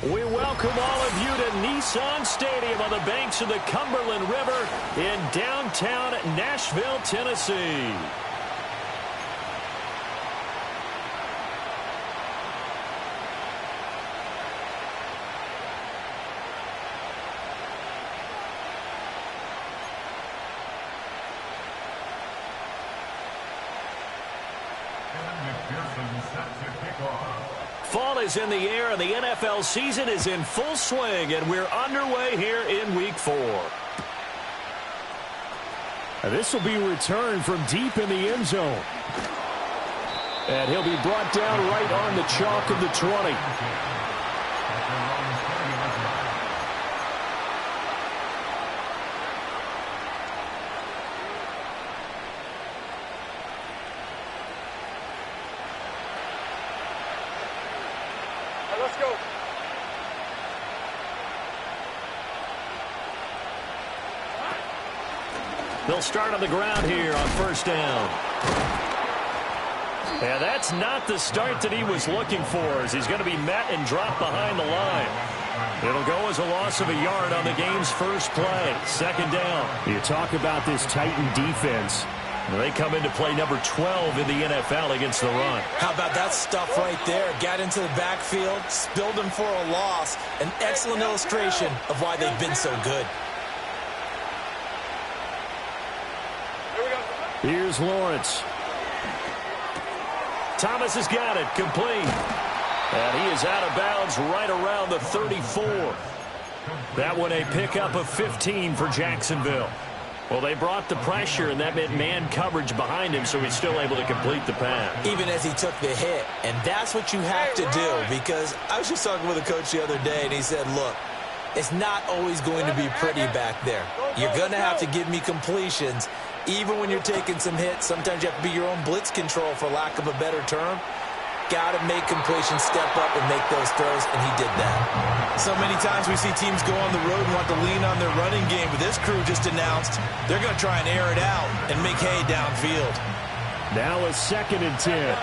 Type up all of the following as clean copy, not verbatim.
We welcome all of you to Nissan Stadium on the banks of the Cumberland River in downtown Nashville, Tennessee. Fall is in the air, and the NFL season is in full swing, and we're underway here in Week 4. This will be returned from deep in the end zone. And he'll be brought down right on the chalk of the 20. Let's go. They'll start on the ground here on first down. Yeah, that's not the start that he was looking for, as he's going to be met and dropped behind the line. It'll go as a loss of a yard on the game's first play. Second down. You talk about this Titan defense. They come into play number 12 in the NFL against the run. How about that stuff right there? Got into the backfield, spilled him for a loss. An excellent illustration of why they've been so good. Here's Lawrence. Thomas has got it, complete. And he is out of bounds right around the 34. That one a pickup of 15 for Jacksonville. Well, they brought the pressure, and that meant man coverage behind him, so he's still able to complete the pass. Even as he took the hit. And that's what you have to do, because I was just talking with a coach the other day, and he said, look, it's not always going to be pretty back there. You're going to have to give me completions. Even when you're taking some hits, sometimes you have to be your own blitz control, for lack of a better term. Got to make completions, step up, and make those throws, and he did that. So many times we see teams go on the road and want to lean on their running game, but this crew just announced they're going to try and air it out and make hay downfield. Now a 2nd and 10.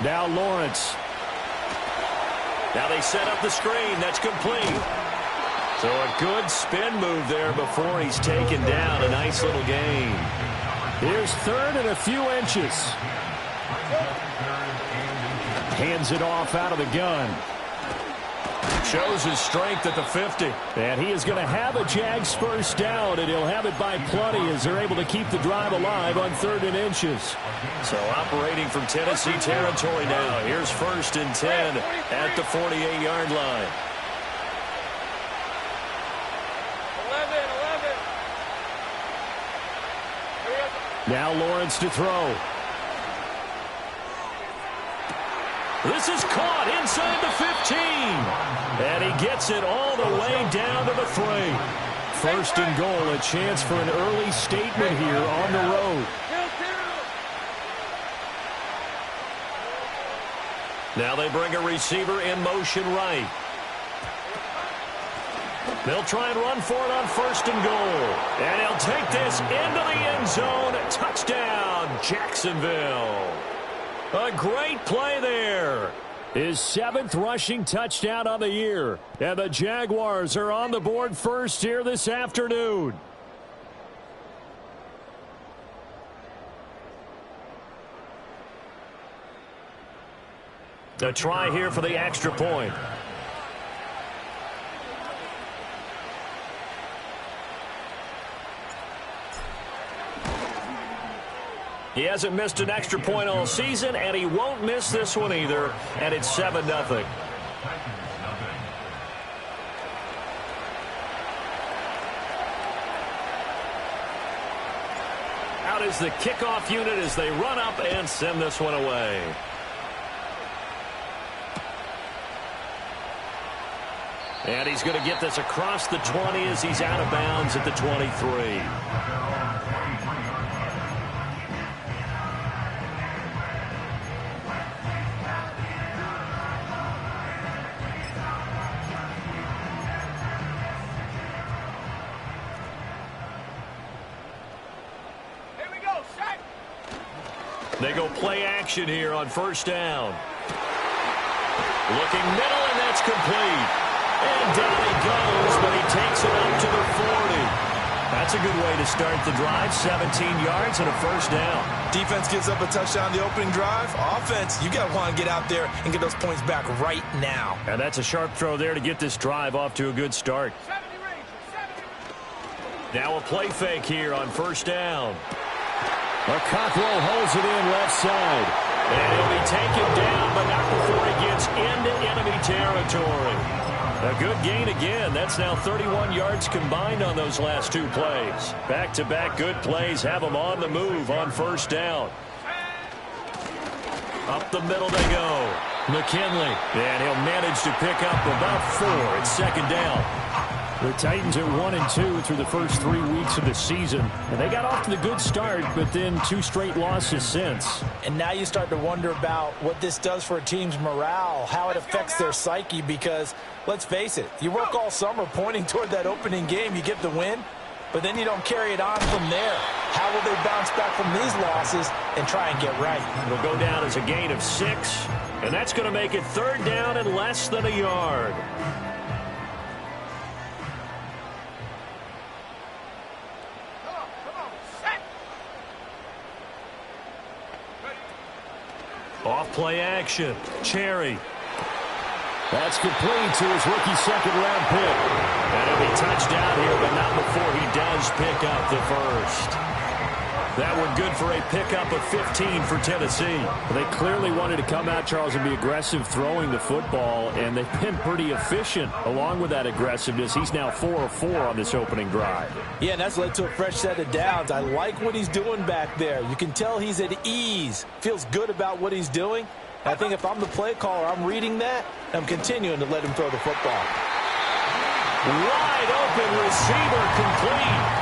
Now Lawrence. Now they set up the screen. That's complete. So a good spin move there before he's taken down. A nice little gain. Here's 3rd and a few inches. Hands it off out of the gun. Shows his strength at the 50. And he is going to have a Jags first down, and he'll have it by plenty as they're able to keep the drive alive on 3rd and inches. So operating from Tennessee territory now. Here's 1st and 10 at the 48-yard line. 11. Now Lawrence to throw. This is caught inside the 15. And he gets it all the way down to the 3. 1st and goal, a chance for an early statement here on the road. Now they bring a receiver in motion right. They'll try and run for it on 1st and goal. And he'll take this into the end zone. Touchdown, Jacksonville. A great play there. His 7th rushing touchdown on the year. And the Jaguars are on the board first here this afternoon. A try here for the extra point. He hasn't missed an extra point all season, and he won't miss this one either, and it's 7-0. Out is the kickoff unit as they run up and send this one away. And he's going to get this across the 20 as he's out of bounds at the 23. They go play action here on first down. Looking middle, and that's complete. And down he goes, but he takes it up to the 40. That's a good way to start the drive. 17 yards and a first down. Defense gives up a touchdown the opening drive. Offense, you got to want to get out there and get those points back right now. And that's a sharp throw there to get this drive off to a good start. Now a play fake here on first down. Cockrell holds it in left side. And he'll be taken down, but not before he gets into enemy territory. A good gain again. That's now 31 yards combined on those last two plays. Back-to-back good plays have them on the move on first down. Up the middle they go. McKinley. And he'll manage to pick up about 4. It's second down. The Titans are 1-2 through the first 3 weeks of the season. And they got off to the good start, but then 2 straight losses since. And now you start to wonder about what this does for a team's morale, how it affects their psyche, because let's face it, you work all summer pointing toward that opening game, you get the win, but then you don't carry it on from there. How will they bounce back from these losses and try and get right? It'll go down as a gain of 6, and that's going to make it third down and less than a yard. Off play action. Cherry. That's complete to his rookie second-round pick. And he'll be touched down here, but not before he does pick up the first. That one good for a pickup of 15 for Tennessee. They clearly wanted to come out, Charles, and be aggressive throwing the football, and they've been pretty efficient along with that aggressiveness. He's now 4 of 4 on this opening drive. Yeah, and that's led to a fresh set of downs. I like what he's doing back there. You can tell he's at ease, feels good about what he's doing. I think if I'm the play caller, I'm reading that, and I'm continuing to let him throw the football. Wide open receiver complete.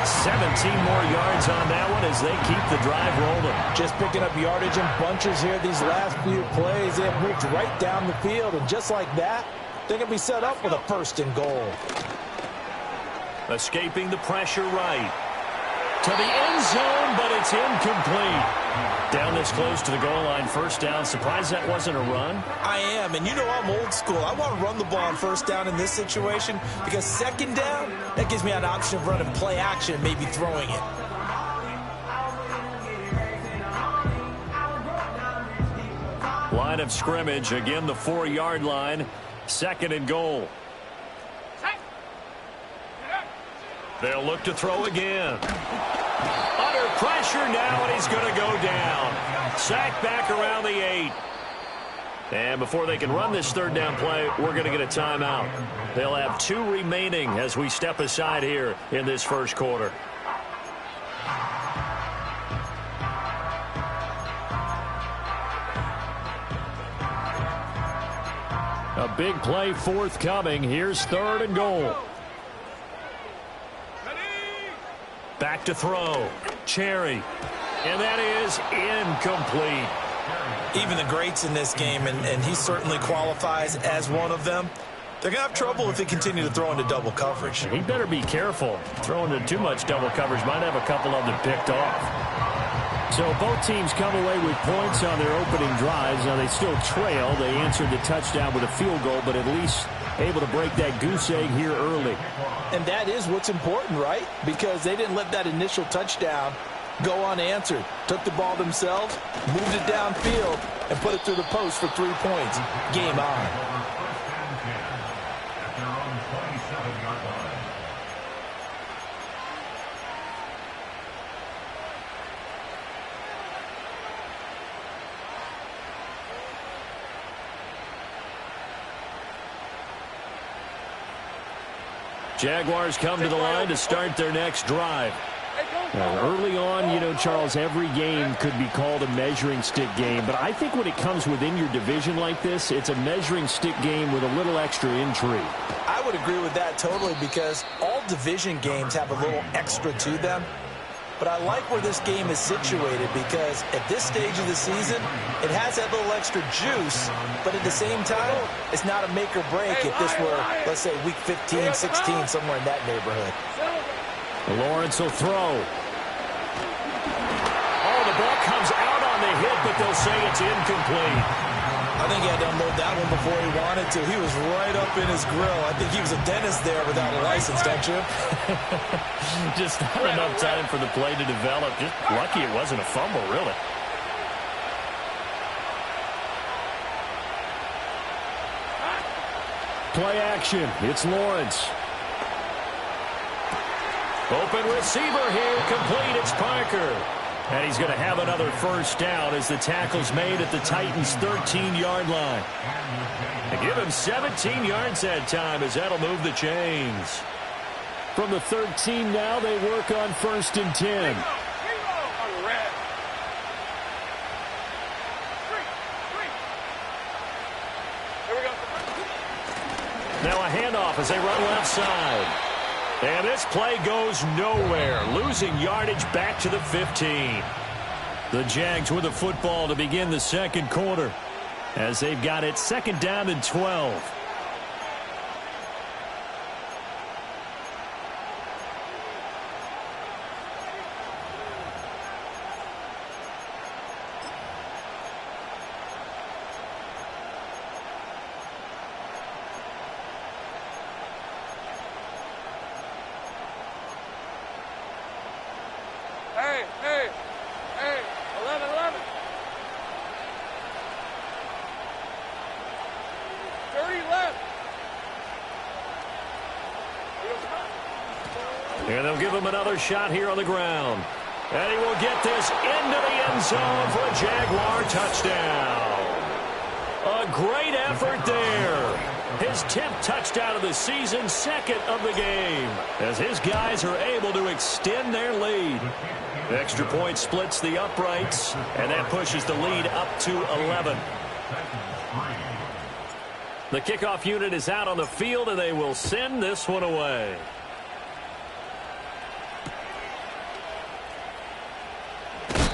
17 more yards on that one as they keep the drive rolling. Just picking up yardage in bunches here these last few plays. They have moved right down the field, and just like that, they're going to be set up with a first and goal. Escaping the pressure right. To the end zone, but it's incomplete. Down this close to the goal line, first down. Surprised that wasn't a run? I am, and you know I'm old school. I want to run the ball on first down in this situation because second down, that gives me an option of running play action, maybe throwing it. Line of scrimmage, again the 4-yard line, second and goal. They'll look to throw again. Under pressure now, and he's going to go down. Sacked back around the 8. And before they can run this third down play, we're going to get a timeout. They'll have 2 remaining as we step aside here in this first quarter. A big play forthcoming. Here's third and goal. Back to throw. Cherry. And that is incomplete. Even the greats in this game, and he certainly qualifies as one of them, they're going to have trouble if they continue to throw into double coverage. He better be careful. Throwing into too much double coverage might have a couple of them picked off. So both teams come away with points on their opening drives. Now they still trail. They answered the touchdown with a field goal, but at least able to break that goose egg here early. And that is what's important, right? Because they didn't let that initial touchdown go unanswered. Took the ball themselves, moved it downfield, and put it through the post for 3 points. Game on. Jaguars come to the line to start their next drive. Early on, you know, Charles, every game could be called a measuring stick game. But I think when it comes within your division like this, it's a measuring stick game with a little extra intrigue. I would agree with that totally because all division games have a little extra to them. But I like where this game is situated because at this stage of the season, it has that little extra juice, but at the same time, it's not a make or break if this were, let's say, week 15, 16, somewhere in that neighborhood. Lawrence will throw. Oh, the ball comes out on a hit, but they'll say it's incomplete. I think he had to unload that one before he wanted to. He was right up in his grill. I think he was a dentist there without a license, don't you? Just not enough time for the play to develop. Just lucky it wasn't a fumble, really. Play action. It's Lawrence. Open receiver here. Complete. It's Parker. And he's going to have another first down as the tackle's made at the Titans' 13-yard line. They give him 17 yards that time as that'll move the chains. From the 13 now, they work on 1st and 10. Now a handoff as they run left side. And this play goes nowhere, losing yardage back to the 15. The Jags with the football to begin the second quarter as they've got it 2nd down and 12. Hey, 11. 30 left. And they'll give him another shot here on the ground. And he will get this into the end zone for a Jaguar touchdown. A great effort there. His 10th touchdown of the season, 2nd of the game, as his guys are able to extend their lead. The extra point splits the uprights, and that pushes the lead up to 11. The kickoff unit is out on the field, and they will send this one away.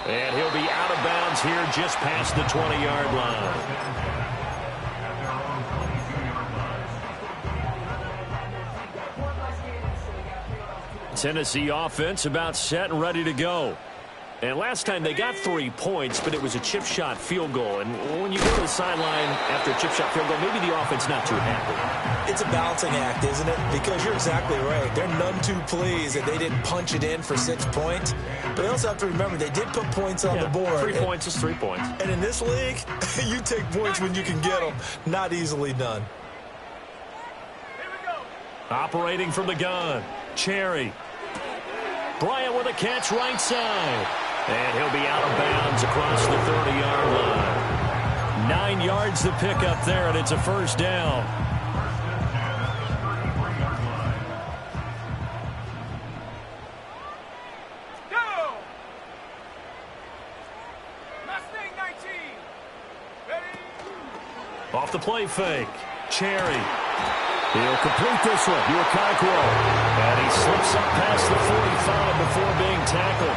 And he'll be out of bounds here just past the 20-yard line. Tennessee offense about set and ready to go. And last time they got 3 points, but it was a chip shot field goal. And when you go to the sideline after a chip shot field goal, maybe the offense not too happy. It's a balancing act, isn't it? Because you're exactly right. They're none too pleased that they didn't punch it in for 6 points. But they also have to remember they did put points on the board. 3 points is 3 points. And in this league, you take points when you can get them. Not easily done. Here we go. Operating from the gun, Cherry. Bryant with a catch right side. And he'll be out of bounds across the 30-yard line. 9 yards to pick up there, and it's a first down. Go! Mustang 19. Ready? Off the play fake, Cherry. He'll complete this one. Okonkwo. And he slips up past the 45 before being tackled.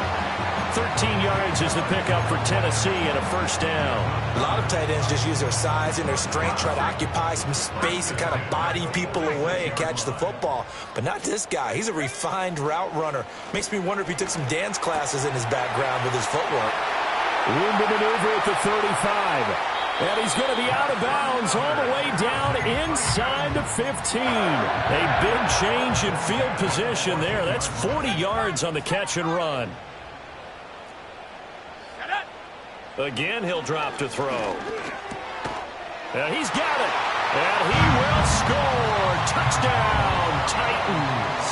13 yards is the pickup for Tennessee and a first down. A lot of tight ends just use their size and their strength, try to occupy some space and kind of body people away and catch the football. But not this guy. He's a refined route runner. Makes me wonder if he took some dance classes in his background with his footwork. Room to maneuver at the 35. And he's going to be out of bounds all the way down inside the 15. A big change in field position there. That's 40 yards on the catch and run. Again, he'll drop to throw. And he's got it. And he will score. Touchdown, Titans.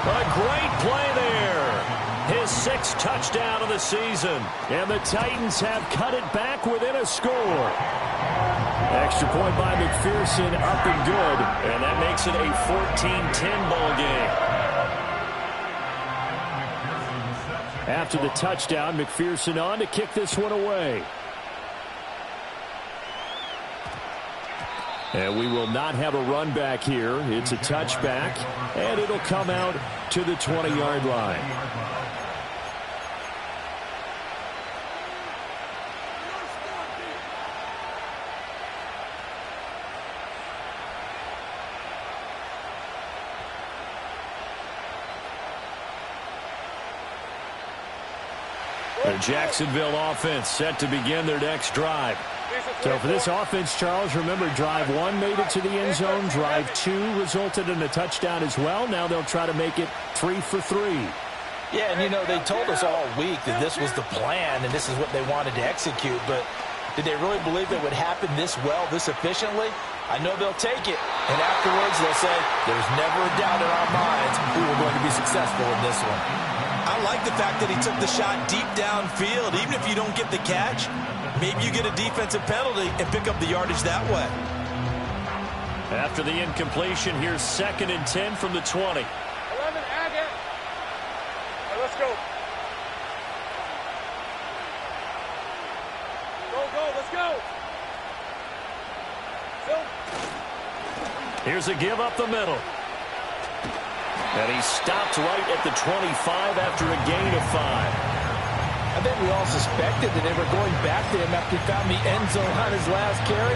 A great play there. His 6th touchdown of the season. And the Titans have cut it back within a score. Extra point by McPherson, up and good. And that makes it a 14-10 ball game. After the touchdown, McPherson on to kick this one away. And we will not have a run back here. It's a touchback, and it'll come out to the 20-yard line. The Jacksonville offense set to begin their next drive. So for this offense, Charles, remember, drive 1 made it to the end zone. Drive 2 resulted in a touchdown as well. Now they'll try to make it 3 for 3. Yeah, and, you know, they told us all week that this was the plan and this is what they wanted to execute. But did they really believe it would happen this well, this efficiently? I know they'll take it. And afterwards, they'll say, there's never a doubt in our minds we were going to be successful in this one. I like the fact that he took the shot deep downfield. Even if you don't get the catch, maybe you get a defensive penalty and pick up the yardage that way. After the incompletion, here's 2nd and 10 from the 20. 11, Agate. Right, let's go. Go, let's go. Here's a give up the middle. And he stopped right at the 25 after a gain of 5. I think we all suspected that they were going back to him after he found the end zone on his last carry,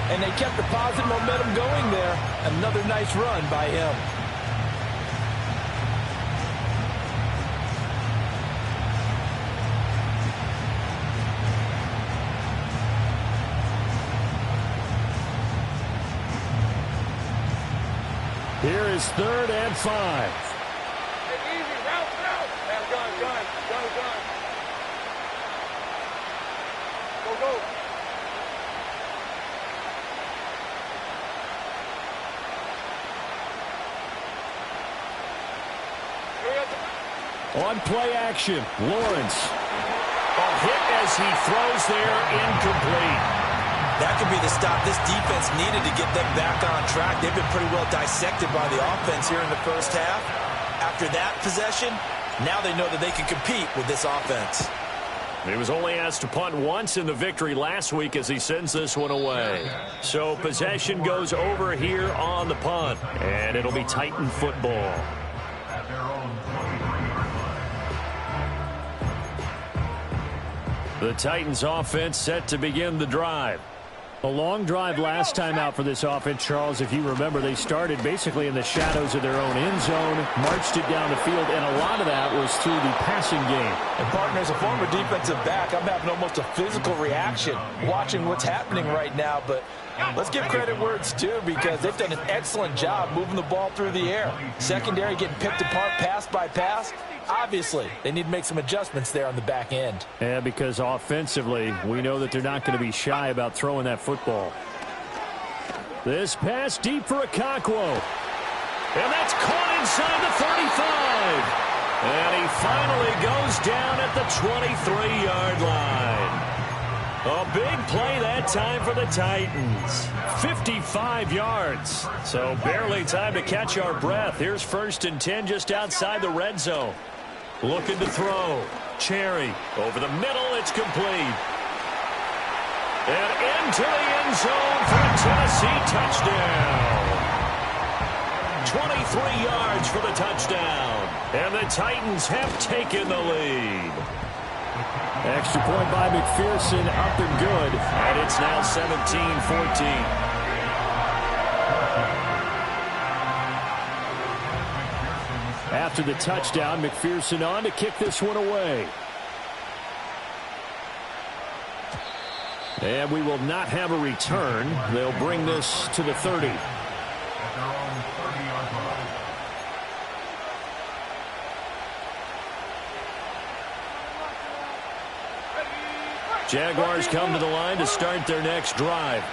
and they kept the positive momentum going there. Another nice run by him. Here is 3rd and 5. Hey, easy, route. Man, gun. Go. On play action, Lawrence. A hit as he throws there, incomplete. That could be the stop this defense needed to get them back on track. They've been pretty well dissected by the offense here in the first half. After that possession, now they know that they can compete with this offense. He was only asked to punt once in the victory last week as he sends this one away. So possession goes over here on the punt, and it'll be Titan football. The Titans offense set to begin the drive. A long drive last time out for this offense, Charles. If you remember, they started basically in the shadows of their own end zone, marched it down the field, and a lot of that was through the passing game. And, partner, as a former defensive back, I'm having almost a physical reaction watching what's happening right now. But let's give credit where it's due, because they've done an excellent job moving the ball through the air. Secondary getting picked apart pass by pass. Obviously, they need to make some adjustments there on the back end. Yeah, because offensively, we know that they're not going to be shy about throwing that football. This pass deep for Okonkwo. And that's caught inside the 35. And he finally goes down at the 23-yard line. A big play that time for the Titans. 55 yards. So barely time to catch our breath. Here's 1st and 10 just outside the red zone. Looking to throw. Cherry over the middle. It's complete. And into the end zone for a Tennessee touchdown. 23 yards for the touchdown. And the Titans have taken the lead. Extra point by McPherson, up and good. And it's now 17-14. After the touchdown, McPherson on to kick this one away. And we will not have a return. They'll bring this to the 30. Jaguars come to the line to start their next drive.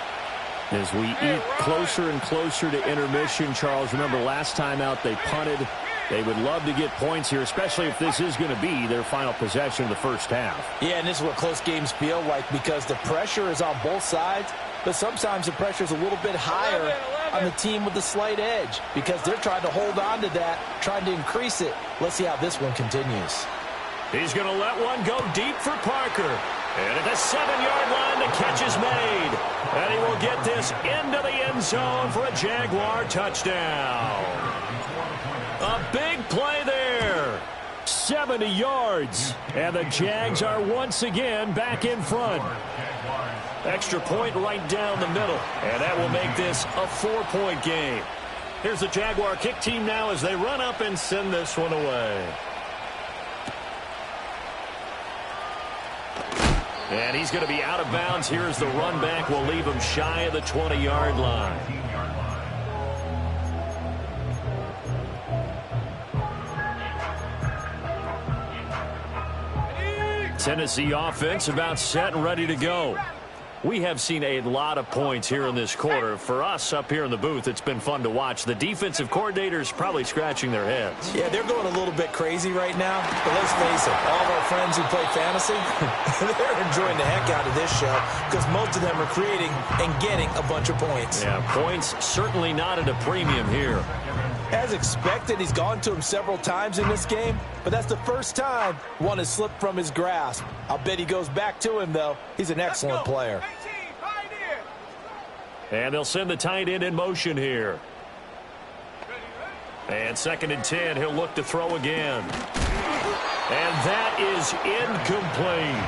As we eat closer and closer to intermission, Charles, remember last time out they punted. They would love to get points here, especially if this is going to be their final possession of the first half. Yeah, and this is what close games feel like, because the pressure is on both sides, but sometimes the pressure is a little bit higher on the team with the slight edge, because they're trying to hold on to that, trying to increase it. Let's see how this one continues. He's going to let one go deep for Parker. And at the 7-yard line, the catch is made. And he will get this into the end zone for a Jaguar touchdown. A big play there. 70 yards. And the Jags are once again back in front. Extra point right down the middle. And that will make this a 4-point game. Here's the Jaguar kick team now as they run up and send this one away. And he's going to be out of bounds. Here's the run back. We'll leave him shy of the 20-yard line. Tennessee offense about set and ready to go. We have seen a lot of points here in this quarter. For us up here in the booth, it's been fun to watch. The defensive coordinators probably scratching their heads. Yeah, they're going a little bit crazy right now. But let's face it, all of our friends who play fantasy, they're enjoying the heck out of this show because most of them are creating and getting a bunch of points. Yeah, points certainly not at a premium here. As expected, he's gone to him several times in this game, but that's the first time one has slipped from his grasp. I'll bet he goes back to him, though. He's an excellent player. And they'll send the tight end in motion here. And 2nd and 10, he'll look to throw again. And that is incomplete.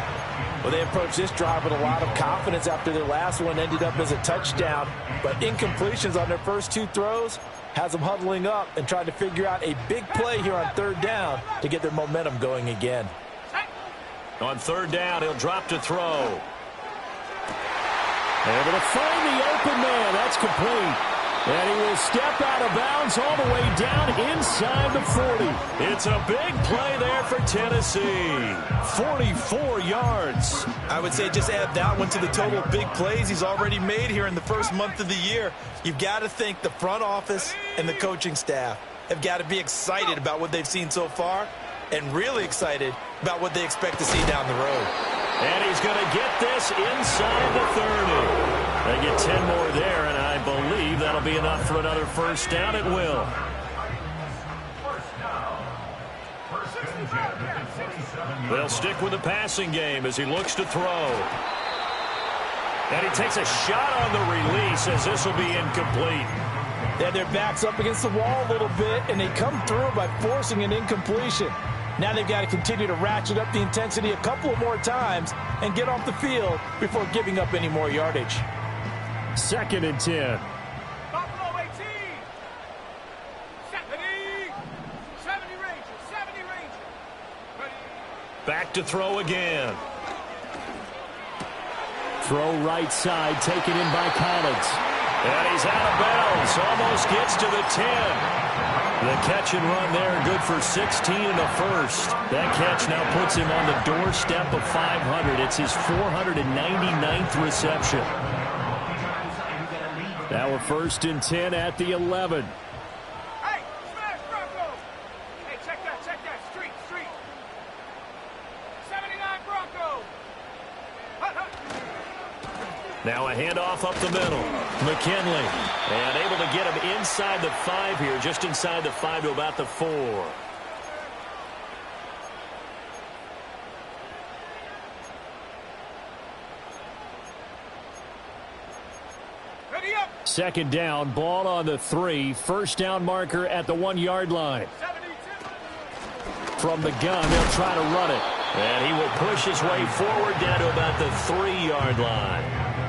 Well, they approached this drive with a lot of confidence after their last one ended up as a touchdown. But incompletions on their first 2 throws has them huddling up and trying to figure out a big play here on 3rd down to get their momentum going again. On 3rd down, he'll drop to throw. Able to find the open man. That's complete. And he will step out of bounds all the way down inside the 40. It's a big play there for Tennessee. 44 yards. I would say just add that one to the total big plays he's already made here in the first month of the year. You've got to think the front office and the coaching staff have got to be excited about what they've seen so far and really excited about what they expect to see down the road. And he's going to get this inside the 30. They get 10 more there, and I believe that'll be enough for another first down. It will. They'll stick with the passing game as he looks to throw. And he takes a shot on the release as this will be incomplete. They had their backs up against the wall a little bit, and they come through by forcing an incompletion. Now they've got to continue to ratchet up the intensity a couple of more times and get off the field before giving up any more yardage. 2nd and 10. Buffalo 18. 70 Rangers. 70 Rangers. Back to throw again. Throw right side, taken in by Collins. And he's out of bounds. Almost gets to the 10. The catch and run there, good for 16 and a first. That catch now puts him on the doorstep of 500. It's his 499th reception. Now a 1st and 10 at the 11. Hey, smash Bronco. Hey, check that. Street. 79 Bronco. Now a handoff up the middle. McKinley. And able to get him inside the 5 here, just inside the 5 to about the 4. Ready up. 2nd down, ball on the 3. First down marker at the 1-yard line. 72. From the gun, they'll try to run it. And he will push his way forward down to about the 3-yard line.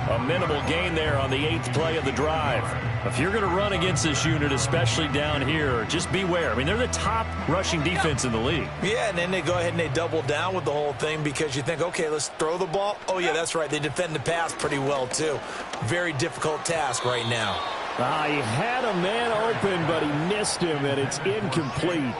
A minimal gain there on the 8th play of the drive. If you're going to run against this unit, especially down here, just beware. I mean, they're the top rushing defense in the league. Yeah, and then they go ahead and they double down with the whole thing because you think, okay, let's throw the ball. Oh, yeah, that's right. They defend the pass pretty well, too. Very difficult task right now. He had a man open, but he missed him, and it's incomplete.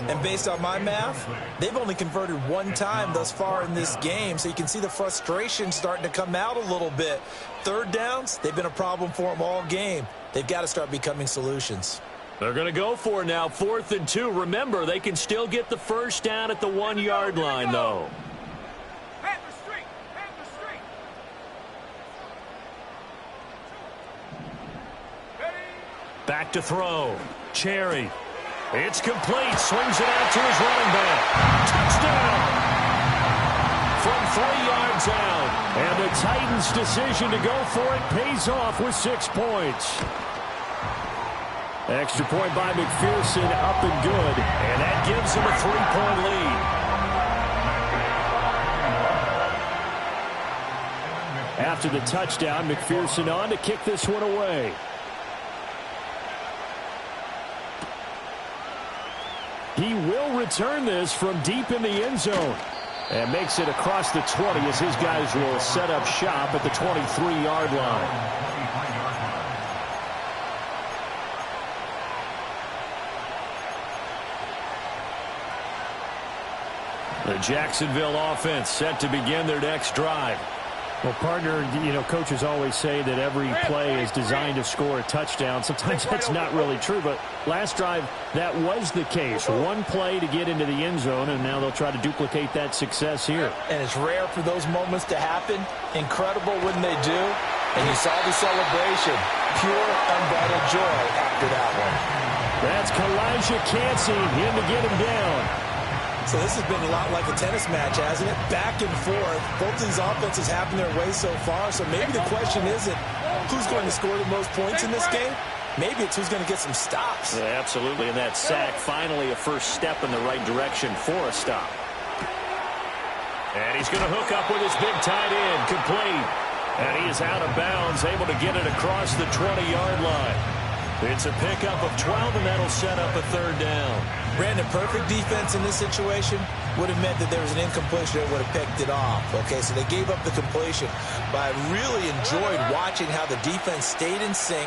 And based on my math, they've only converted 1 time thus far in this game, so you can see the frustration starting to come out a little bit. 3rd downs, they've been a problem for them all game. They've got to start becoming solutions. They're going to go for it now, 4th and 2. Remember, they can still get the first down at the 1-yard line, though. Panther Street. Ready. Back to throw. Cherry. It's complete. Swings it out to his running back. Touchdown! From 3 yards out. And the Titans' decision to go for it pays off with 6 points. Extra point by McPherson, up and good. And that gives him a 3-point lead. After the touchdown, McPherson on to kick this one away. He will return this from deep in the end zone. And makes it across the 20 as his guys will set up shop at the 23-yard line. The Jacksonville offense set to begin their next drive. Well, partner, coaches always say that every play is designed to score a touchdown. Sometimes that's not really true, but last drive, that was the case. One play to get into the end zone, and now they'll try to duplicate that success here. And it's rare for those moments to happen. Incredible when they do. And you saw the celebration. Pure, unbridled joy after that one. That's Kalijah Kancey in to get him down. So this has been a lot like a tennis match, hasn't it? Back and forth. Both these offenses having their way so far. So maybe the question isn't who's going to score the most points in this game. Maybe it's who's going to get some stops. Yeah, absolutely. And that sack, finally a first step in the right direction for a stop. And he's going to hook up with his big tight end. Complete. And he is out of bounds, able to get it across the 20-yard line. It's a pickup of 12, and that'll set up a third down. Brandon, perfect defense in this situation would have meant that there was an incompletion that would have picked it off. Okay, so they gave up the completion. But I really enjoyed watching how the defense stayed in sync,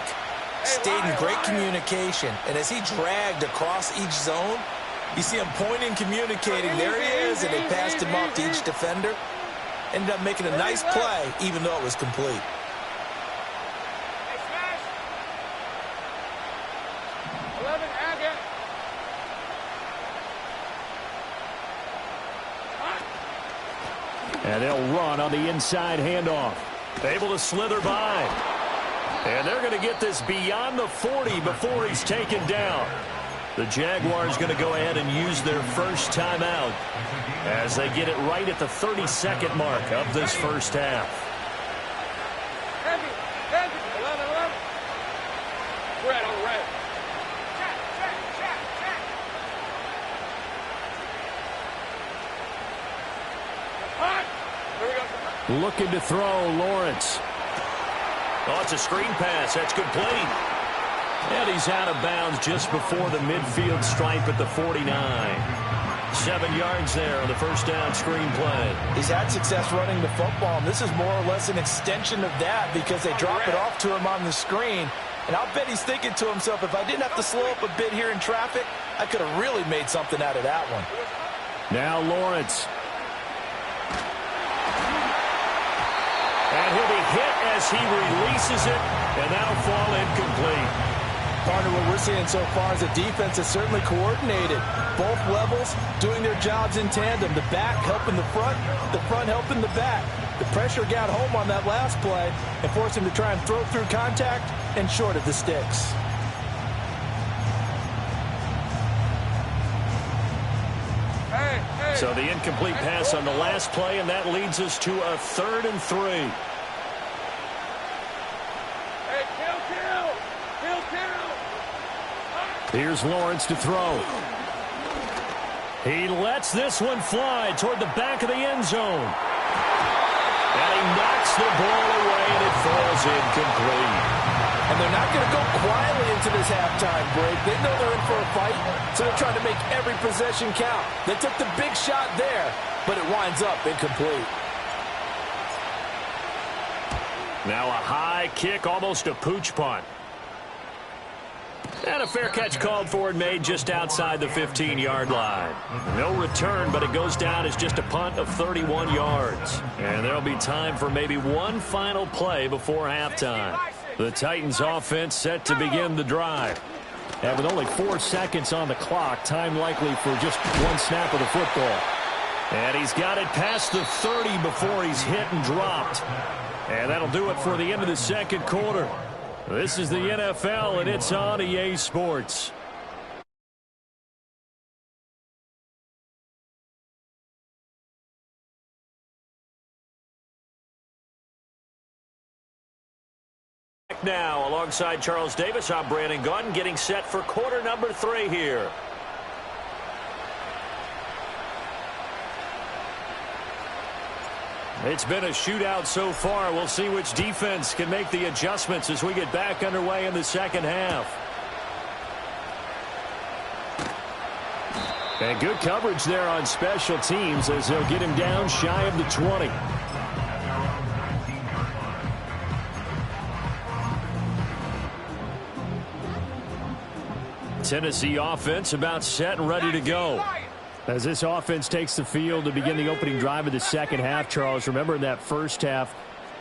stayed in great communication. And as he dragged across each zone, you see him pointing, communicating. There he is, and they passed him off to each defender. Ended up making a nice play, even though it was complete. And they'll run on the inside handoff. Able to slither by. And they're going to get this beyond the 40 before he's taken down. The Jaguars going to go ahead and use their first timeout as they get it right at the 32nd mark of this first half. Red on red. Looking to throw, Lawrence. Oh, it's a screen pass. That's complete. And he's out of bounds just before the midfield stripe at the 49. 7 yards there on the first down screen play. He's had success running the football, and this is more or less an extension of that because they drop it off to him on the screen. And I'll bet he's thinking to himself, if I didn't have to slow up a bit here in traffic, I could have really made something out of that one. Now Lawrence. And he'll be hit as he releases it, and that'll fall incomplete. Partner, what we're seeing so far is the defense is certainly coordinated. Both levels doing their jobs in tandem. The back helping the front helping the back. The pressure got home on that last play and forced him to try and throw through contact and short of the sticks. So the incomplete pass on the last play, and that leads us to a 3rd and 3. Here's Lawrence to throw. He lets this one fly toward the back of the end zone. And he knocks the ball away, and it falls incomplete. And they're not going to go quietly into this halftime break. They know they're in for a fight, so they're trying to make every possession count. They took the big shot there, but it winds up incomplete. Now a high kick, almost a pooch punt. And a fair catch called for and made just outside the 15-yard line. No return, but it goes down as just a punt of 31 yards. And there'll be time for maybe one final play before halftime. The Titans offense set to begin the drive. And with only 4 seconds on the clock, time likely for just one snap of the football. And he's got it past the 30 before he's hit and dropped. And that'll do it for the end of the second quarter. This is the NFL, and it's on EA Sports. Now, alongside Charles Davis, I'm Brandon Gaudin, getting set for quarter number 3 here. It's been a shootout so far. We'll see which defense can make the adjustments as we get back underway in the second half. And good coverage there on special teams as they'll get him down shy of the 20. Tennessee offense about set and ready to go. As this offense takes the field to begin the opening drive of the second half, Charles, remember in that first half,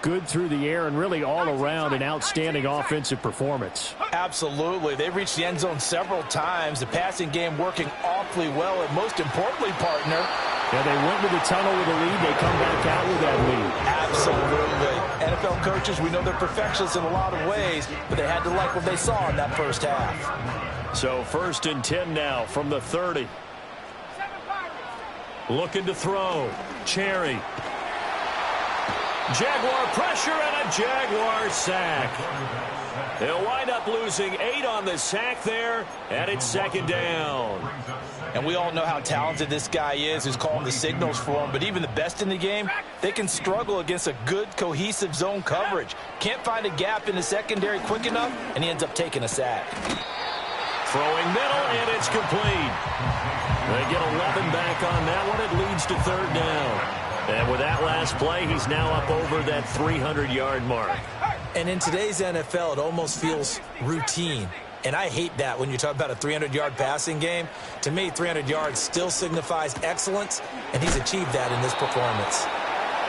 good through the air and really all around an outstanding offensive performance. Absolutely. They reached the end zone several times. The passing game working awfully well, and most importantly, partner, yeah, they went to the tunnel with a lead. They come back out with that lead. Absolutely. NFL coaches, we know they're perfectionists in a lot of ways, but they had to like what they saw in that first half. So 1st and 10 now from the 30. Looking to throw. Cherry. Jaguar pressure and a Jaguar sack. They'll wind up losing 8 on the sack there, and it's 2nd down. And we all know how talented this guy is who's calling the signals for him, but even the best in the game, they can struggle against a good, cohesive zone coverage. Can't find a gap in the secondary quick enough, and he ends up taking a sack. Throwing middle, and it's complete. They get 11 back on that one. It leads to 3rd down. And with that last play, he's now up over that 300-yard mark. And in today's NFL, it almost feels routine. And I hate that when you talk about a 300-yard passing game. To me, 300 yards still signifies excellence, and he's achieved that in this performance.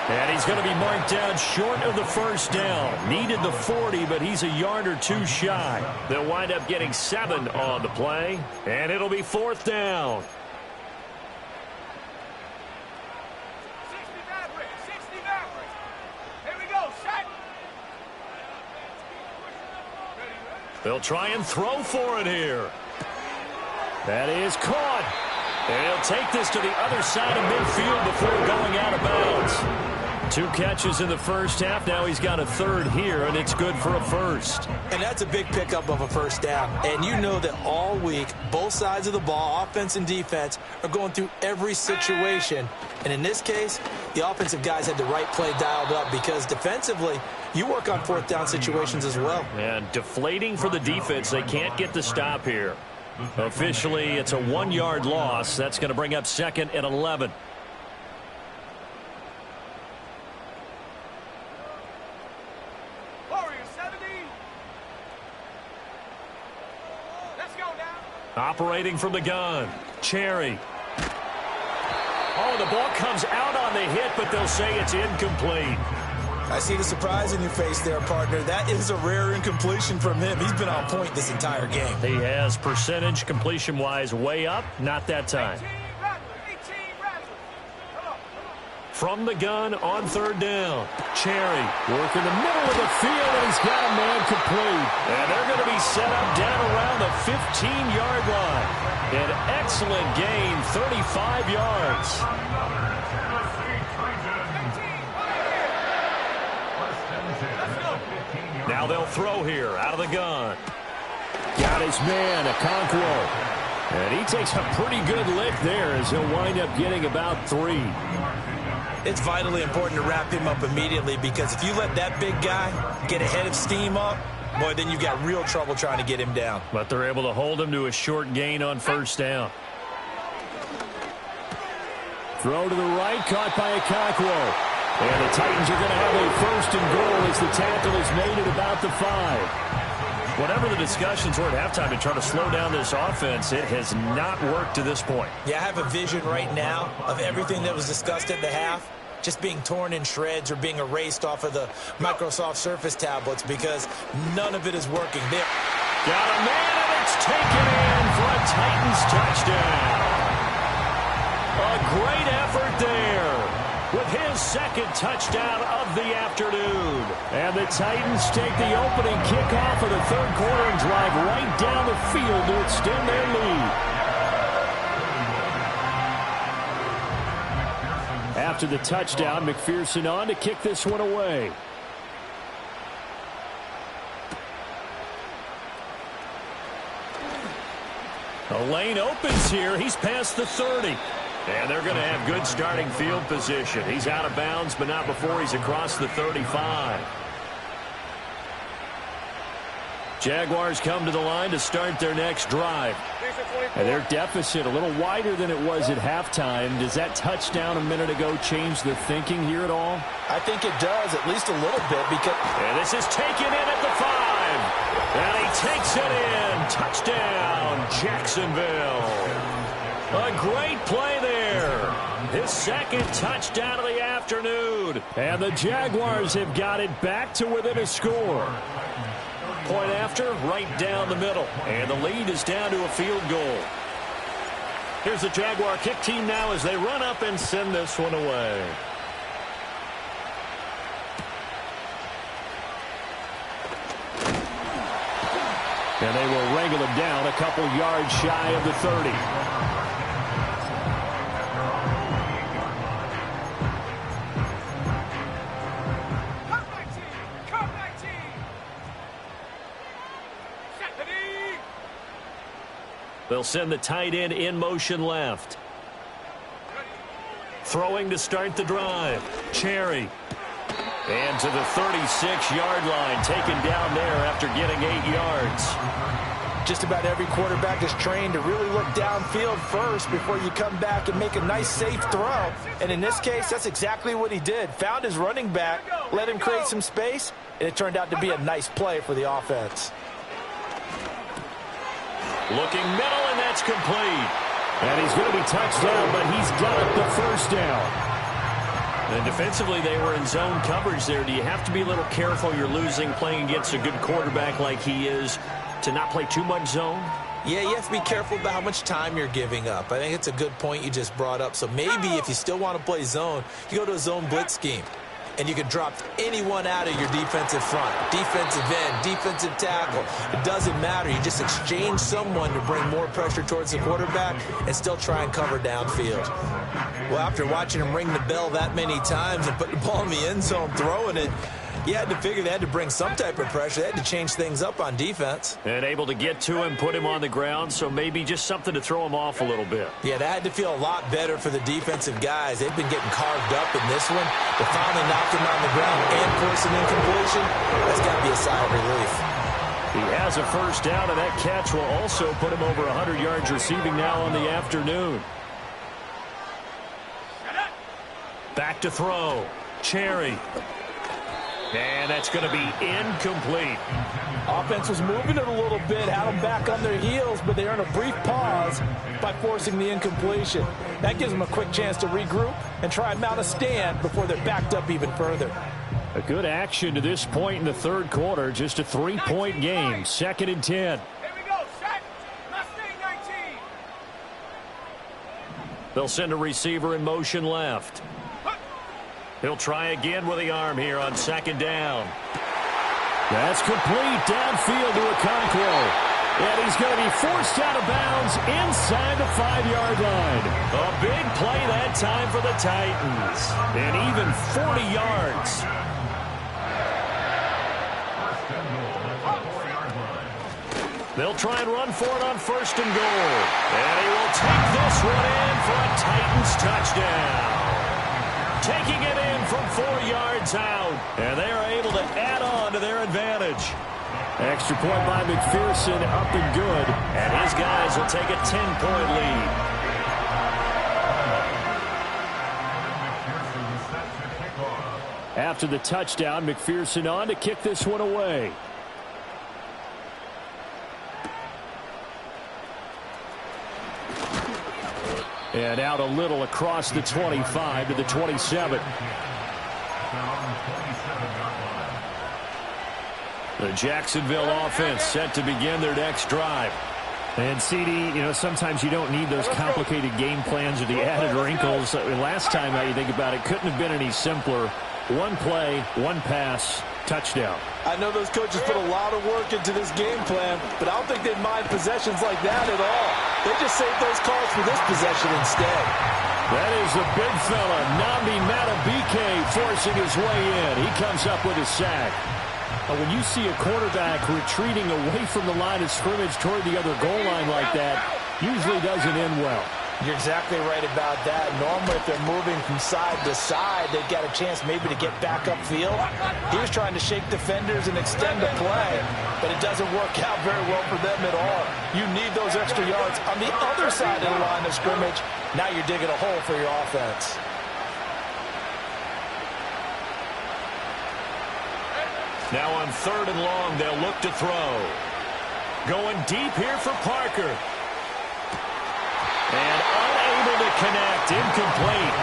And he's going to be marked down short of the 1st down. Needed the 40, but he's a yard or 2 shy. They'll wind up getting 7 on the play, and it'll be 4th down. They'll try and throw for it here. That is caught. And he'll take this to the other side of midfield before going out of bounds. 2 catches in the first half. Now he's got a 3rd here, and it's good for a 1st. And that's a big pickup of a 1st down. And you know that all week, both sides of the ball, offense and defense, are going through every situation. And in this case, the offensive guys had the right play dialed up because defensively, you work on 4th down situations as well. And deflating for the defense. They can't get the stop here. Officially, it's a 1-yard loss. That's going to bring up 2nd and 11. Operating from the gun. Cherry. Oh, the ball comes out on the hit, but they'll say it's incomplete. I see the surprise in your face there, partner. That is a rare incompletion from him. He's been on point this entire game. He has percentage completion-wise way up. Not that time. From the gun on 3rd down. Cherry working the middle of the field, and he's got a man complete. And they're going to be set up down around the 15-yard line. An excellent gain, 35 yards. Now they'll throw here out of the gun. Got his man, Okonkwo. And he takes a pretty good lick there as he'll wind up getting about 3. It's vitally important to wrap him up immediately because if you let that big guy get ahead of steam up, boy, then you've got real trouble trying to get him down. But they're able to hold him to a short gain on 1st down. Throw to the right, caught by Okonkwo. And the Titans are going to have a 1st and goal as the tackle is made at about the 5. Whatever the discussions were at halftime to try to slow down this offense, it has not worked to this point. Yeah, I have a vision right now of everything that was discussed at the half just being torn in shreds or being erased off of the Microsoft Surface tablets because none of it is working. There. Got a man, and it's taken in for a Titans touchdown. A great effort there with his 2nd touchdown of the afternoon. And the Titans take the opening kickoff of the 3rd quarter and drive right down the field to extend their lead. After the touchdown, McPherson on to kick this one away. The lane opens here. He's past the 30. And they're going to have good starting field position. He's out of bounds, but not before he's across the 35. Jaguars come to the line to start their next drive. And their deficit a little wider than it was at halftime. Does that touchdown a minute ago change the thinking here at all? I think it does, at least a little bit. And this is taken in at the 5. And he takes it in. Touchdown, Jacksonville. A great play there. His second touchdown of the afternoon. And the Jaguars have got it back to within a score. Point after, right down the middle. And the lead is down to a field goal. Here's the Jaguar kick team now as they run up and send this one away. And they will wrangle him down a couple yards shy of the 30. They'll send the tight end in motion left. Throwing to start the drive. Cherry. And to the 36-yard line. Taken down there after getting 8 yards. Just about every quarterback is trained to really look downfield first before you come back and make a nice, safe throw. And in this case, that's exactly what he did. Found his running back, let him create some space, and it turned out to be a nice play for the offense. Looking middle, and that's complete. And he's going to be touched down, but he's got the first down. And defensively, they were in zone coverage there. Do you have to be a little careful? You're losing playing against a good quarterback like he is to not play too much zone? Yeah, you have to be careful about how much time you're giving up. I think it's a good point you just brought up. So maybe if you still want to play zone, you go to a zone blitz scheme. And you can drop anyone out of your defensive front, defensive end, defensive tackle. It doesn't matter. You just exchange someone to bring more pressure towards the quarterback and still try and cover downfield. Well, after watching him ring the bell that many times and put the ball in the end zone, throwing it, you had to figure they had to bring some type of pressure. They had to change things up on defense. And able to get to him, put him on the ground, so maybe just something to throw him off a little bit. Yeah, that had to feel a lot better for the defensive guys. They've been getting carved up in this one. To finally knock him on the ground and force an incompletion, that's got to be a sigh of relief. He has a first down, and that catch will also put him over 100 yards receiving now on the afternoon. Back to throw. Cherry. And that's going to be incomplete. Offense was moving it a little bit, had them back on their heels, but they earned a brief pause by forcing the incompletion. That gives them a quick chance to regroup and try and mount a stand before they're backed up even further. A good action to this point in the third quarter. Just a 3-point game. 2nd and 10. Here we go, set. Mustang 19. They'll send a receiver in motion left. He'll try again with the arm here on 2nd down. That's complete downfield to Okonkwo. And he's going to be forced out of bounds inside the 5-yard line. A big play that time for the Titans. And even 40 yards. They'll try and run for it on 1st and goal. And he will take this one in for a Titans touchdown. Taking it in from 4 yards out. And they are able to add on to their advantage. Extra point by McPherson, up and good. And his guys will take a 10-point lead. After the touchdown, McPherson on to kick this one away. And out a little across the 25 to the 27. The Jacksonville offense set to begin their next drive. And CD, you know, sometimes you don't need those complicated game plans or the added wrinkles. Last time, now you think about it, couldn't have been any simpler. One play, one pass, touchdown. I know those coaches put a lot of work into this game plan, but I don't think they'd mind possessions like that at all. They just saved those calls for this possession instead. That is the big fella, Nnamdi Madubuike, forcing his way in. He comes up with a sack. When you see a quarterback retreating away from the line of scrimmage toward the other goal line like that, usually doesn't end well. You're exactly right about that. Normally, if they're moving from side to side, they've got a chance maybe to get back upfield. He was trying to shake defenders and extend the play, but it doesn't work out very well for them at all. You need those extra yards on the other side of the line of scrimmage. Now you're digging a hole for your offense. Now on 3rd and long, they'll look to throw. Going deep here for Parker. And unable to connect, incomplete.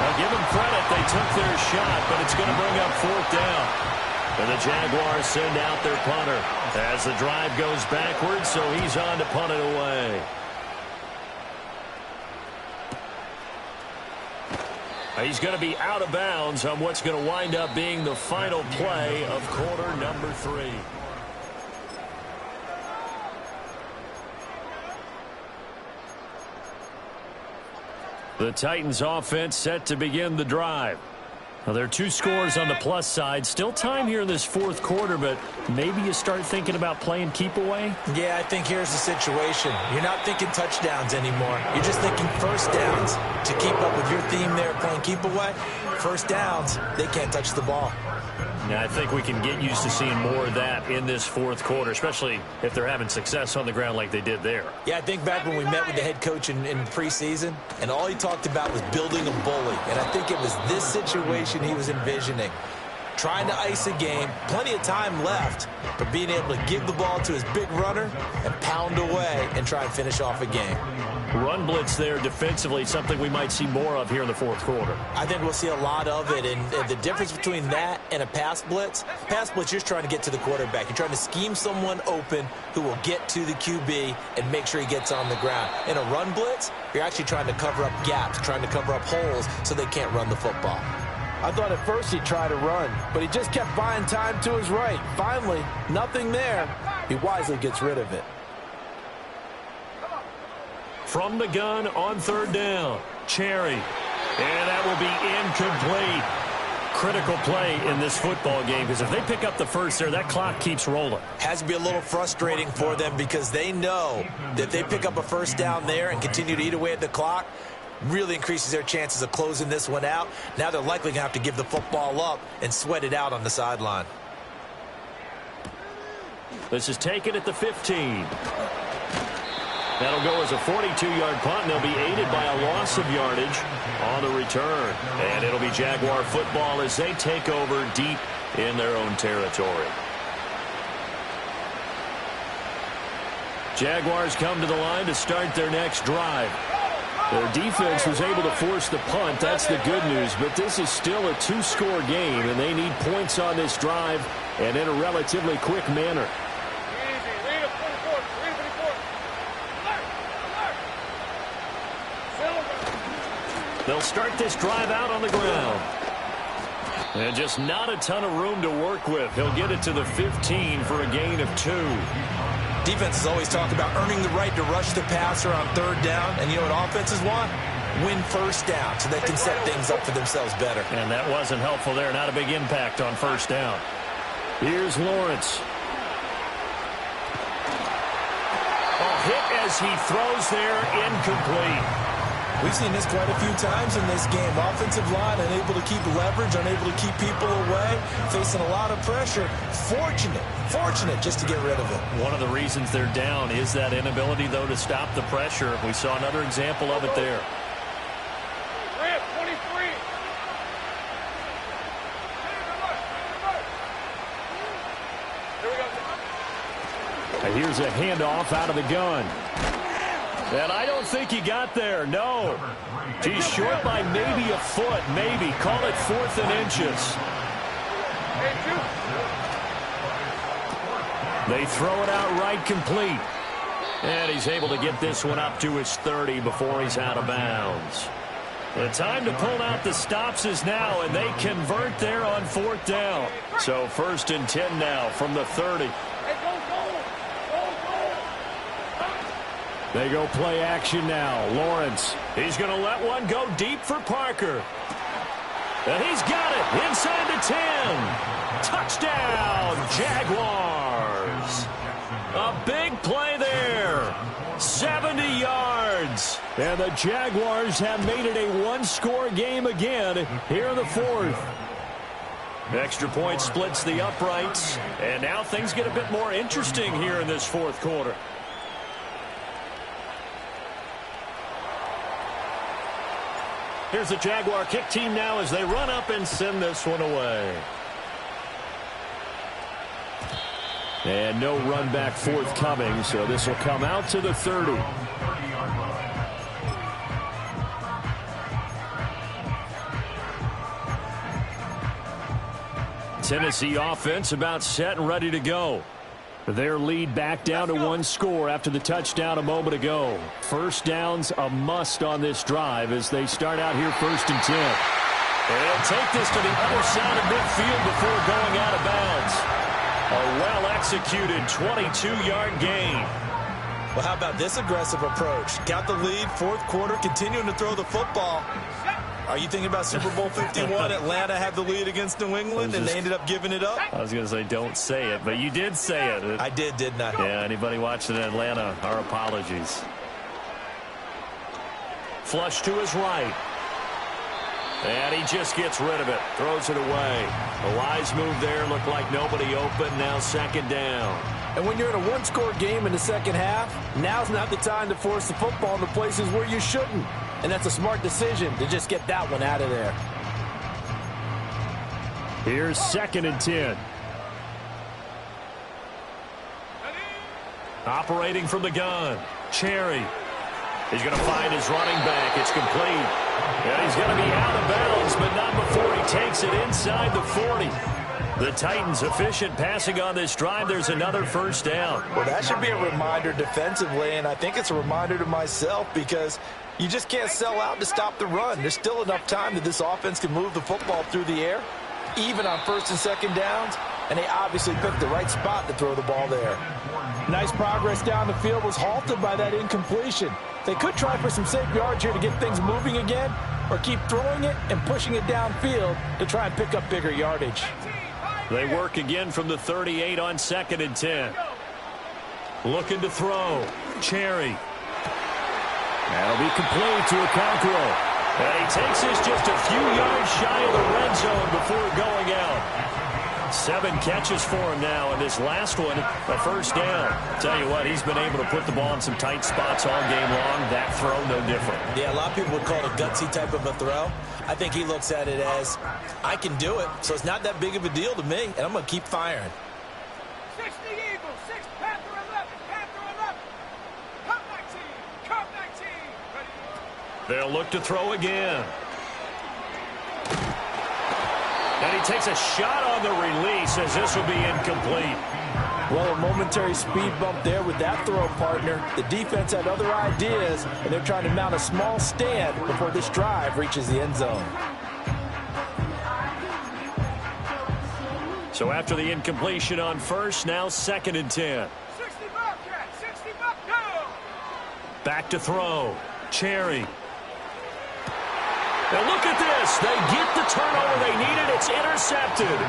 I'll give them credit, they took their shot, but it's going to bring up 4th down. And the Jaguars send out their punter as the drive goes backwards, so he's on to punt it away. He's going to be out of bounds on what's going to wind up being the final play of quarter number 3. The Titans offense set to begin the drive. Well, there are 2 scores on the plus side. Still time here in this 4th quarter, but maybe you start thinking about playing keep away? Yeah, I think here's the situation. You're not thinking touchdowns anymore. You're just thinking first downs. To keep up with your theme there, playing keep away, first downs, they can't touch the ball. Now, I think we can get used to seeing more of that in this 4th quarter, especially if they're having success on the ground like they did there. Yeah, I think back when we met with the head coach in preseason, and all he talked about was building a bully. And I think it was this situation he was envisioning. Trying to ice a game, plenty of time left, but being able to give the ball to his big runner and pound away and try and finish off a game. Run blitz there defensively, something we might see more of here in the 4th quarter. I think we'll see a lot of it, and the difference between that and a pass blitz, you're just trying to get to the quarterback. You're trying to scheme someone open who will get to the QB and make sure he gets on the ground. In a run blitz, you're actually trying to cover up gaps, trying to cover up holes so they can't run the football. I thought at first he'd try to run, but he just kept buying time to his right. Finally, nothing there. He wisely gets rid of it. From the gun on 3rd down, Cherry. And that will be incomplete. Critical play in this football game, because if they pick up the first there, that clock keeps rolling. Has to be a little frustrating for them because they know that if they pick up a first down there and continue to eat away at the clock, really increases their chances of closing this one out. Now they're likely going to have to give the football up and sweat it out on the sideline. This is taken at the 15. That'll go as a 42-yard punt, and they'll be aided by a loss of yardage on the return. And it'll be Jaguar football as they take over deep in their own territory. Jaguars come to the line to start their next drive. Their defense was able to force the punt. That's the good news. But this is still a 2-score game, and they need points on this drive and in a relatively quick manner. They'll start this drive out on the ground. And just not a ton of room to work with. He'll get it to the 15 for a gain of 2. Defenses always talk about earning the right to rush the passer on 3rd down. And you know what offenses want? Win first down so they can set things up for themselves better. And that wasn't helpful there. Not a big impact on first down. Here's Lawrence. Hit as he throws there, incomplete. We've seen this quite a few times in this game. Offensive line unable to keep leverage, unable to keep people away, facing a lot of pressure. Fortunate just to get rid of it. One of the reasons they're down is that inability, though, to stop the pressure. We saw another example of it there. Red 23. Here we go. And here's a handoff out of the gun. And I don't think he got there, no. He's short by maybe a foot, maybe. Call it 4th and inches. They throw it out right complete. And he's able to get this one up to his 30 before he's out of bounds. The time to pull out the stops is now, and they convert there on 4th down. So 1st and 10 now from the 30. They go play action now. Lawrence, he's going to let one go deep for Parker. And he's got it inside the 10. Touchdown, Jaguars. A big play there. 70 yards. yards. And the Jaguars have made it a one-score game again here in the fourth. Extra point splits the uprights. And now things get a bit more interesting here in this fourth quarter. Here's the Jaguar kick team now as they run up and send this one away. And no run back forthcoming, so this will come out to the 30. Tennessee offense about set and ready to go. Their lead back down to one score after the touchdown a moment ago. First down's a must on this drive as they start out here 1st and 10. They'll take this to the other side of midfield before going out of bounds. A well-executed 22-yard gain. Well, how about this aggressive approach? Got the lead, fourth quarter, continuing to throw the football. Are you thinking about Super Bowl 51? Atlanta had the lead against New England, and they ended up giving it up? I was going to say don't say it, but you did say it. I did, didn't I? Yeah, anybody watching in Atlanta, our apologies. Flush to his right. And he just gets rid of it. Throws it away. A wise move there. Looked like nobody open. Now 2nd down. And when you're in a one-score game in the second half, now's not the time to force the football into places where you shouldn't. And that's a smart decision to just get that one out of there. Here's 2nd and 10. Operating from the gun. Cherry. He's going to find his running back. It's complete. And he's going to be out of bounds, but not before he takes it inside the 40. The Titans efficient passing on this drive. There's another first down. Well, that should be a reminder defensively, and I think it's a reminder to myself because you just can't sell out to stop the run. There's still enough time that this offense can move the football through the air, even on 1st and 2nd downs, and they obviously picked the right spot to throw the ball there. Nice progress down the field was halted by that incompletion. They could try for some safe yards here to get things moving again, or keep throwing it and pushing it downfield to try and pick up bigger yardage. They work again from the 38 on 2nd and 10. Looking to throw. Cherry. That'll be complete to Okonkwo. And he takes this just a few yards shy of the red zone before going out. 7 catches for him now, and this last one, a first down. Tell you what, he's been able to put the ball in some tight spots all game long. That throw, no different. Yeah, a lot of people would call it a gutsy type of a throw. I think he looks at it as, I can do it, so it's not that big of a deal to me, and I'm going to keep firing. 60 Eagles, 6 Panther 11, Panther 11. Come 19, come 19. Ready? They'll look to throw again. And he takes a shot on the release as this will be incomplete. Well, a momentary speed bump there with that throw, partner. The defense had other ideas, and they're trying to mount a small stand before this drive reaches the end zone. So after the incompletion on first, now 2nd and 10. 60 Bobcat, 60 Bobcat. Back to throw. Cherry. And look at this. They get the turnover they needed. It's intercepted.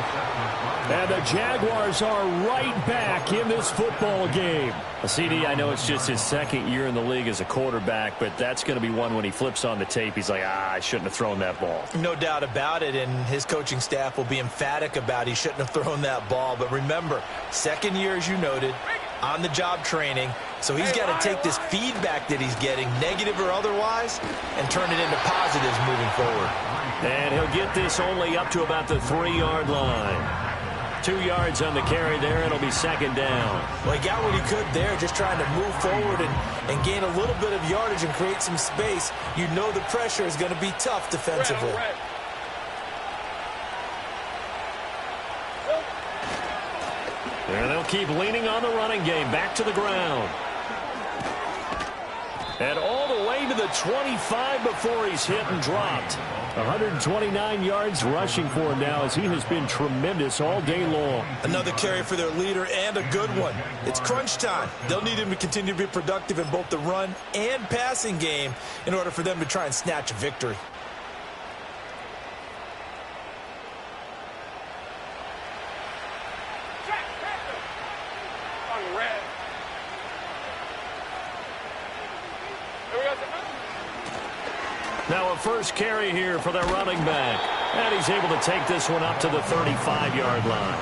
And the Jaguars are right back in this football game. CD, I know it's just his 2nd year in the league as a quarterback, but that's going to be one when he flips on the tape. He's like, I shouldn't have thrown that ball. No doubt about it, and his coaching staff will be emphatic about he shouldn't have thrown that ball. But remember, 2nd year, as you noted, on-the-job training. So he's got to take this feedback that he's getting, negative or otherwise, and turn it into positives moving forward. And he'll get this only up to about the 3-yard line. 2 yards on the carry there. It'll be 2nd down. Well, he got what he could there, just trying to move forward and gain a little bit of yardage and create some space. You know the pressure is going to be tough defensively. And they'll keep leaning on the running game. Back to the ground. And all the way to the 25 before he's hit and dropped. 129 yards rushing for him now as he has been tremendous all day long. Another carry for their leader and a good one. It's crunch time. They'll need him to continue to be productive in both the run and passing game in order for them to try and snatch a victory. Jack Panther. On red. Here we go. Now a first carry here for their running back. And he's able to take this one up to the 35-yard line.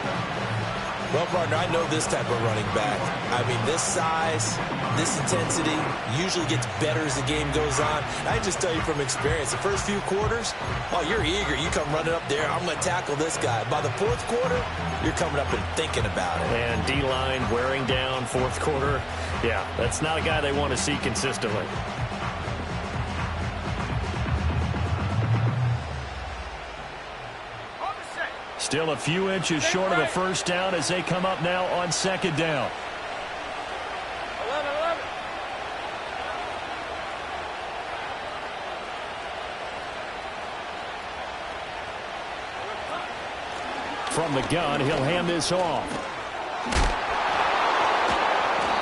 Well, partner, I know this type of running back. I mean, this size, this intensity usually gets better as the game goes on. I just tell you from experience, the first few quarters, oh, you're eager. You come running up there, I'm going to tackle this guy. By the fourth quarter, you're coming up and thinking about it. And D-line wearing down fourth quarter. Yeah, that's not a guy they want to see consistently. Still a few inches short of the first down as they come up now on second down. 11. From the gun, he'll hand this off.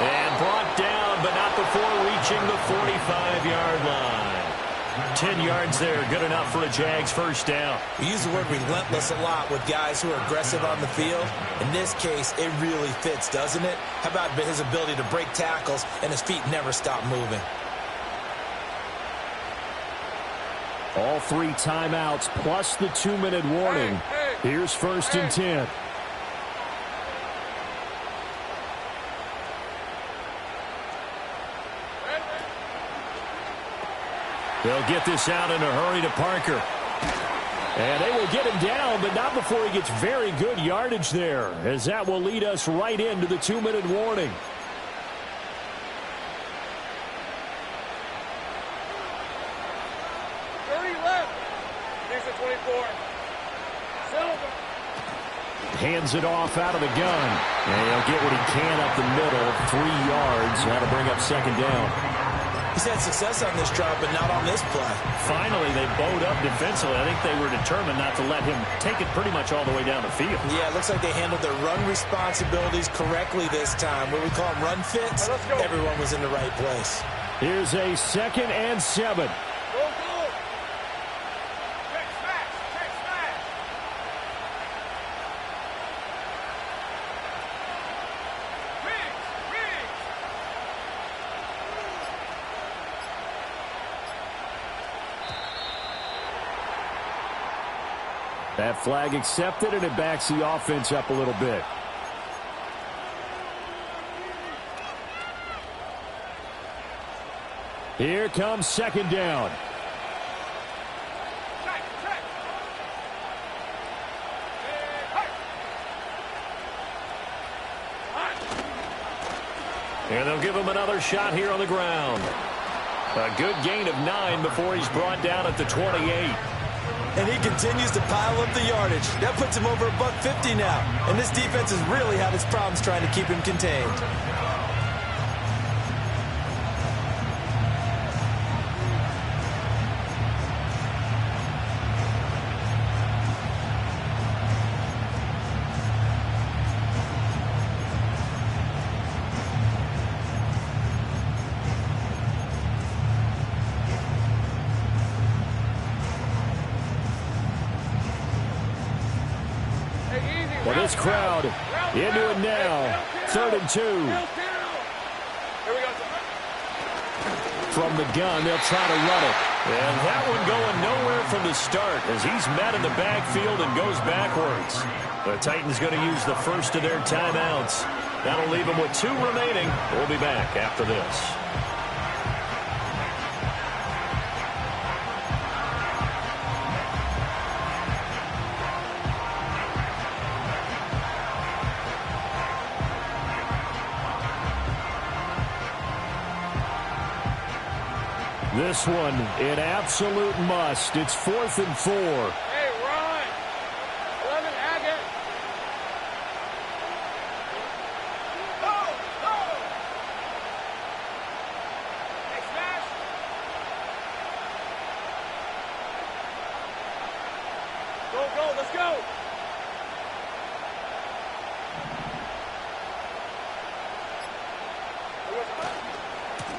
And brought down, but not before reaching the 45-yard line. 10 yards there, good enough for a Jags first down. We use the word relentless a lot with guys who are aggressive on the field. In this case, it really fits, doesn't it? How about his ability to break tackles and his feet never stop moving? All 3 timeouts plus the 2-minute warning. Here's 1st and 10. They'll get this out in a hurry to Parker. And they will get him down, but not before he gets very good yardage there, as that will lead us right into the 2-minute warning. Hands it off out of the gun. And he'll get what he can up the middle. 3 yards. That'll bring up second down. He's had success on this drive, but not on this play. Finally, they bowed up defensively. I think they were determined not to let him take it pretty much all the way down the field. Yeah, it looks like they handled their run responsibilities correctly this time. What we call them run fits, everyone was in the right place. Here's a 2nd and 7. That flag accepted, and it backs the offense up a little bit. Here comes second down. And they'll give him another shot here on the ground. A good gain of 9 before he's brought down at the 28. And he continues to pile up the yardage. That puts him over $150 now. And this defense has really had its problems trying to keep him contained. Well, this crowd into it now. 3rd and 2. From the gun, they'll try to run it. And that one going nowhere from the start as he's met in the backfield and goes backwards. The Titans going to use the first of their timeouts. That'll leave them with 2 remaining. We'll be back after this. This one, an absolute must. It's 4th and 4. Hey, Ron. 11, Agate. Go, go. Hey, Smash. Go, let's go.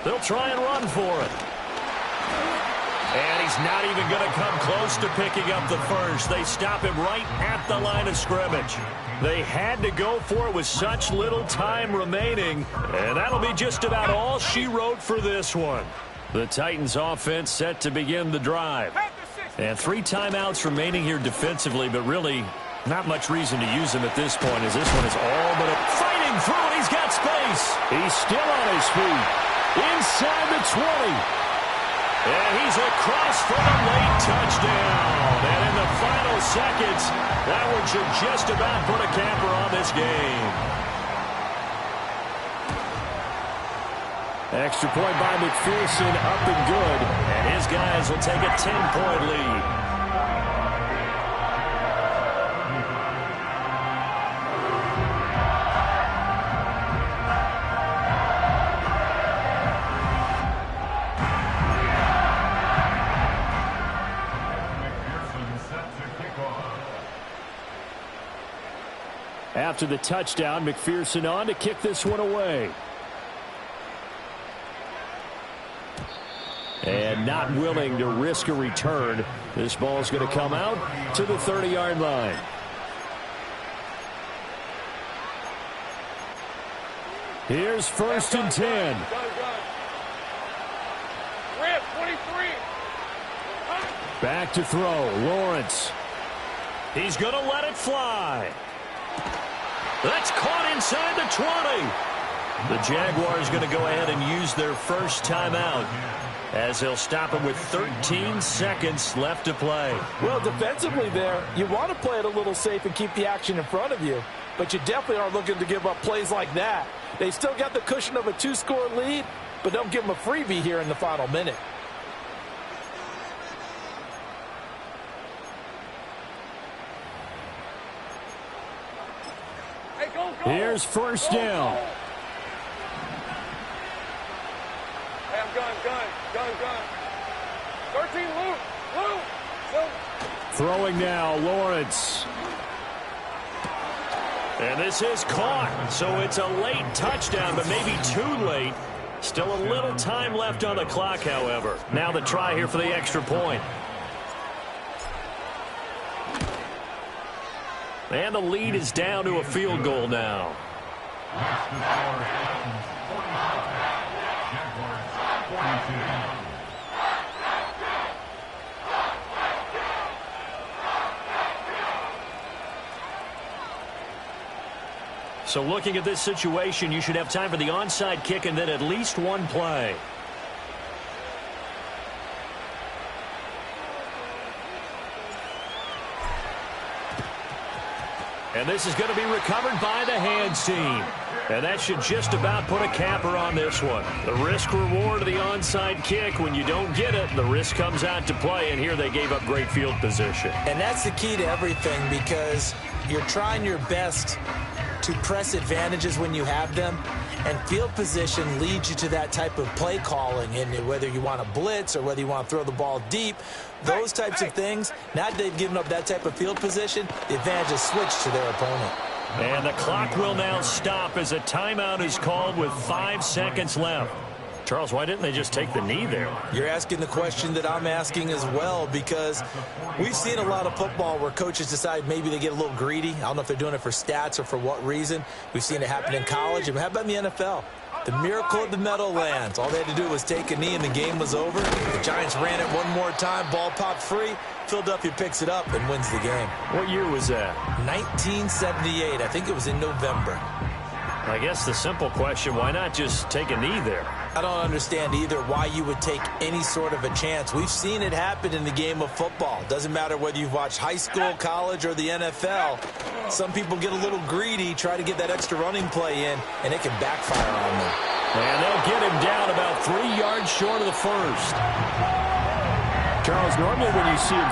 They'll try and run for it. And he's not even going to come close to picking up the first. They stop him right at the line of scrimmage. They had to go for it with such little time remaining. And that'll be just about all she wrote for this one. The Titans offense set to begin the drive. And 3 timeouts remaining here defensively, but really not much reason to use them at this point, as this one is all but fighting through, and he's got space. He's still on his feet. Inside the 20. And he's across for the late touchdown. And in the final seconds, that one should just about put a camper on this game. Extra point by McPherson, up and good. And his guys will take a 10-point lead. After the touchdown, McPherson on to kick this one away. And not willing to risk a return. This ball's going to come out to the 30-yard line. Here's 1st and 10. Back to throw. Lawrence. He's going to let it fly. That's caught inside the 20. The Jaguars going to go ahead and use their first timeout, as they'll stop him with 13 seconds left to play. Well, defensively there, you want to play it a little safe and keep the action in front of you, but you definitely aren't looking to give up plays like that. They still got the cushion of a 2-score lead, but don't give them a freebie here in the final minute. Here's 1st down. Hey, I'm gun. 13, Luke. Throwing now, Lawrence. And this is caught, so it's a late touchdown, but maybe too late. Still a little time left on the clock, however. Now the try here for the extra point. And the lead is down to a field goal now. So looking at this situation, you should have time for the onside kick and then at least one play. And this is going to be recovered by the hands team. And that should just about put a capper on this one. The risk-reward of the onside kick, when you don't get it, the risk comes out to play, and here they gave up great field position. And that's the key to everything, because you're trying your best to press advantages when you have them, and field position leads you to that type of play calling, and whether you want to blitz or whether you want to throw the ball deep, those types of things. Now that they've given up that type of field position, the advantage is switched to their opponent. And the clock will now stop as a timeout is called with 5 seconds left. Charles, why didn't they just take the knee there? You're asking the question that I'm asking as well, because we've seen a lot of football where coaches decide maybe they get a little greedy. I don't know if they're doing it for stats or for what reason. We've seen it happen in college. And how about in the NFL? The miracle of the Meadowlands. All they had to do was take a knee and the game was over. The Giants ran it one more time. Ball popped free. Philadelphia picks it up and wins the game. What year was that? 1978. I think it was in November. I guess the simple question, why not just take a knee there? I don't understand either why you would take any sort of a chance. We've seen it happen in the game of football. Doesn't matter whether you've watched high school, college, or the NFL. Some people get a little greedy, try to get that extra running play in, and it can backfire on them. And they'll get him down about 3 yards short of the first. Charles, normally when you see a group